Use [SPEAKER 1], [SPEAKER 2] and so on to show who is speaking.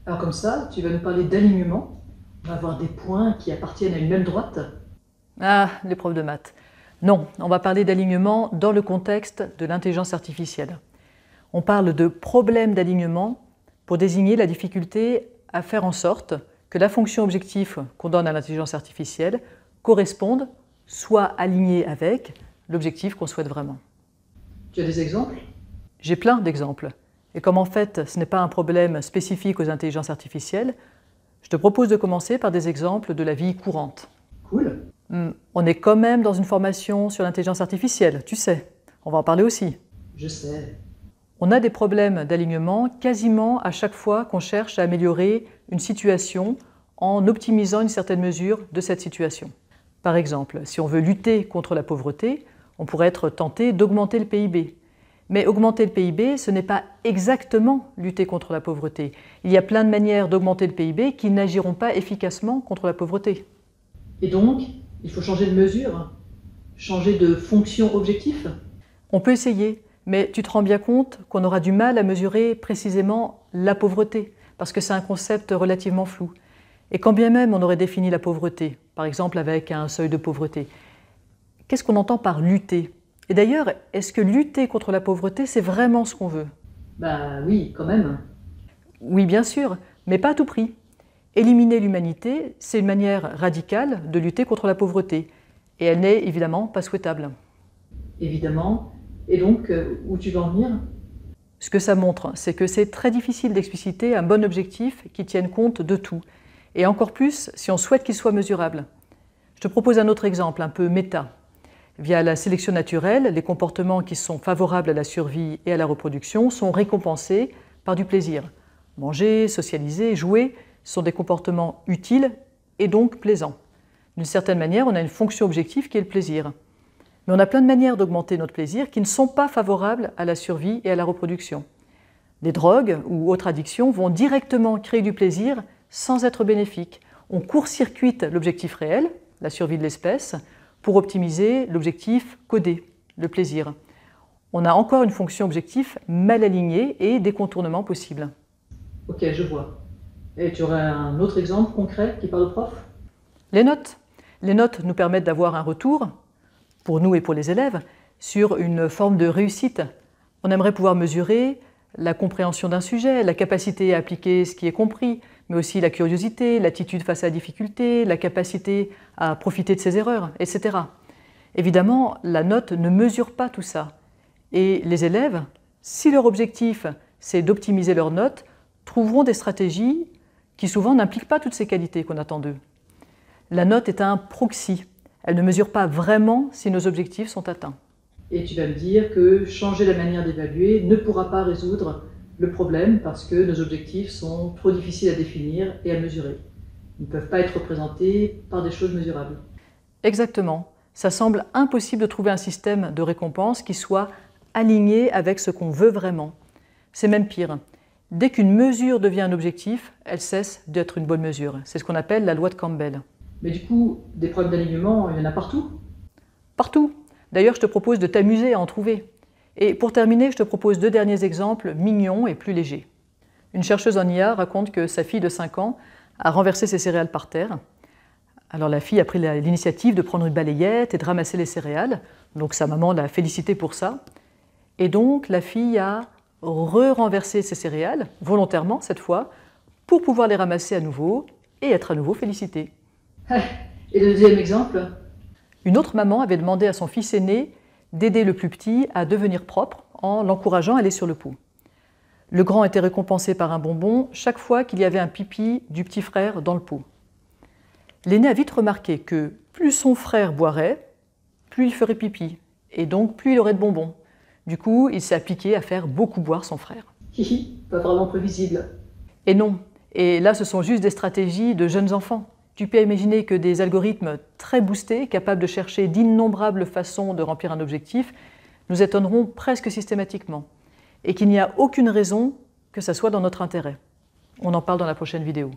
[SPEAKER 1] Alors comme ça, tu vas nous parler d'alignement. On va avoir des points qui appartiennent à une même droite.
[SPEAKER 2] Ah, les profs de maths. Non, on va parler d'alignement dans le contexte de l'intelligence artificielle. On parle de problème d'alignement pour désigner la difficulté à faire en sorte que la fonction objectif qu'on donne à l'intelligence artificielle corresponde, soit alignée avec l'objectif qu'on souhaite vraiment.
[SPEAKER 1] Tu as des exemples?
[SPEAKER 2] J'ai plein d'exemples. Et comme en fait ce n'est pas un problème spécifique aux intelligences artificielles, je te propose de commencer par des exemples de la vie courante.
[SPEAKER 1] Cool.
[SPEAKER 2] On est quand même dans une formation sur l'intelligence artificielle, tu sais. On va en parler aussi.
[SPEAKER 1] Je sais.
[SPEAKER 2] On a des problèmes d'alignement quasiment à chaque fois qu'on cherche à améliorer une situation en optimisant une certaine mesure de cette situation. Par exemple, si on veut lutter contre la pauvreté, on pourrait être tenté d'augmenter le PIB. Mais augmenter le PIB, ce n'est pas exactement lutter contre la pauvreté. Il y a plein de manières d'augmenter le PIB qui n'agiront pas efficacement contre la pauvreté.
[SPEAKER 1] Et donc, il faut changer de mesure? Changer de fonction objectif?
[SPEAKER 2] On peut essayer, mais tu te rends bien compte qu'on aura du mal à mesurer précisément la pauvreté, parce que c'est un concept relativement flou. Et quand bien même on aurait défini la pauvreté, par exemple avec un seuil de pauvreté, qu'est-ce qu'on entend par lutter? Et d'ailleurs, est-ce que lutter contre la pauvreté, c'est vraiment ce qu'on veut?
[SPEAKER 1] Bah oui, quand même.
[SPEAKER 2] Oui, bien sûr, mais pas à tout prix. Éliminer l'humanité, c'est une manière radicale de lutter contre la pauvreté. Et elle n'est évidemment pas souhaitable.
[SPEAKER 1] Évidemment. Et donc, où tu veux en venir?
[SPEAKER 2] Ce que ça montre, c'est que c'est très difficile d'expliciter un bon objectif qui tienne compte de tout. Et encore plus si on souhaite qu'il soit mesurable. Je te propose un autre exemple, un peu méta. Via la sélection naturelle, les comportements qui sont favorables à la survie et à la reproduction sont récompensés par du plaisir. Manger, socialiser, jouer sont des comportements utiles et donc plaisants. D'une certaine manière, on a une fonction objective qui est le plaisir. Mais on a plein de manières d'augmenter notre plaisir qui ne sont pas favorables à la survie et à la reproduction. Les drogues ou autres addictions vont directement créer du plaisir sans être bénéfiques. On court-circuite l'objectif réel, la survie de l'espèce, pour optimiser l'objectif codé, le plaisir. On a encore une fonction objectif mal alignée et des contournements possibles.
[SPEAKER 1] Ok, je vois. Et tu aurais un autre exemple concret qui parle au prof?
[SPEAKER 2] Les notes. Les notes nous permettent d'avoir un retour, pour nous et pour les élèves, sur une forme de réussite. On aimerait pouvoir mesurer la compréhension d'un sujet, la capacité à appliquer ce qui est compris, mais aussi la curiosité, l'attitude face à la difficulté, la capacité à profiter de ses erreurs, etc. Évidemment, la note ne mesure pas tout ça. Et les élèves, si leur objectif c'est d'optimiser leurs notes, trouveront des stratégies qui souvent n'impliquent pas toutes ces qualités qu'on attend d'eux. La note est un proxy. Elle ne mesure pas vraiment si nos objectifs sont atteints.
[SPEAKER 1] Et tu vas me dire que changer la manière d'évaluer ne pourra pas résoudre le problème parce que nos objectifs sont trop difficiles à définir et à mesurer. Ils ne peuvent pas être représentés par des choses mesurables.
[SPEAKER 2] Exactement. Ça semble impossible de trouver un système de récompense qui soit aligné avec ce qu'on veut vraiment. C'est même pire. Dès qu'une mesure devient un objectif, elle cesse d'être une bonne mesure. C'est ce qu'on appelle la loi de Campbell.
[SPEAKER 1] Mais du coup, des problèmes d'alignement, il y en a partout?
[SPEAKER 2] Partout. D'ailleurs, je te propose de t'amuser à en trouver. Et pour terminer, je te propose 2 derniers exemples mignons et plus légers. Une chercheuse en IA raconte que sa fille de 5 ans a renversé ses céréales par terre. Alors la fille a pris l'initiative de prendre une balayette et de ramasser les céréales. Donc sa maman l'a félicitée pour ça. Et donc la fille a re-renversé ses céréales, volontairement cette fois, pour pouvoir les ramasser à nouveau et être à nouveau félicitée.
[SPEAKER 1] Et le deuxième exemple?
[SPEAKER 2] Une autre maman avait demandé à son fils aîné d'aider le plus petit à devenir propre en l'encourageant à aller sur le pot. Le grand était récompensé par un bonbon chaque fois qu'il y avait un pipi du petit frère dans le pot. L'aîné a vite remarqué que plus son frère boirait, plus il ferait pipi, et donc plus il aurait de bonbons. Du coup, il s'est appliqué à faire beaucoup boire son frère.
[SPEAKER 1] Hihi, pas vraiment prévisible.
[SPEAKER 2] Et non, et là ce sont juste des stratégies de jeunes enfants. Tu peux imaginer que des algorithmes très boostés, capables de chercher d'innombrables façons de remplir un objectif, nous étonneront presque systématiquement. Et qu'il n'y a aucune raison que ça soit dans notre intérêt. On en parle dans la prochaine vidéo.